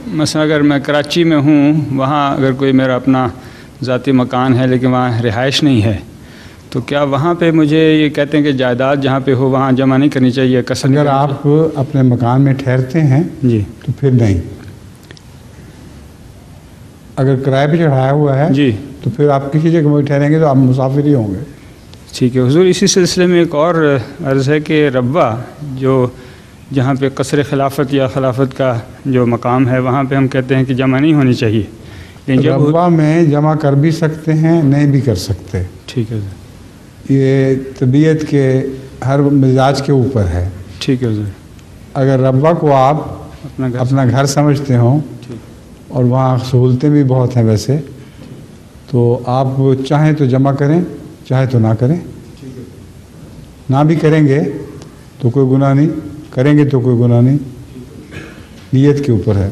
مثلا اگر میں کراچی میں ہوں، وہاں اگر کوئی میرا اپنا ذاتی مکان ہے لیکن وہاں رہائش نہیں ہے، تو کیا وہاں پہ مجھے یہ کہتے ہیں کہ جائیداد جہاں پہ ہو وہاں جمع نہیں کرنی چاہیے؟ اگر آپ اپنے مکان میں ٹھہرتے ہیں جی تو پھر نہیں، اگر کرائے پہ چڑھایا ہوا ہے جی تو پھر آپ کسی جگہ میں ٹھہریں گے تو آپ مسافر ہی ہوں گے۔ ٹھیک ہے حضور، اسی سلسلے میں ایک اور عرض ہے کہ ربوہ جو جہاں پہ قصر خلافت یا خلافت کا جو مقام ہے وہاں پہ ہم کہتے ہیں کہ جمع نہیں ہونی چاہیے، لیکن جب ربوہ میں جمع کر بھی سکتے ہیں، نہیں بھی کر سکتے، ٹھیک ہے حضور، یہ طبیعت کے ہر مزاج کے اوپر ہے۔ ٹھیک ہے حضور، اگر ربوہ کو آپ اپنا گھر سمجھتے ہوں اور وہاں سہولتیں بھی بہت ہیں ویسے، تو آپ چاہیں تو جمع کریں، چاہے تو نہ کریں، نہ بھی کریں گے تو کوئی گناہ نہیں، کریں گے تو کوئی گناہ نہیں، نیت کے اوپر ہے۔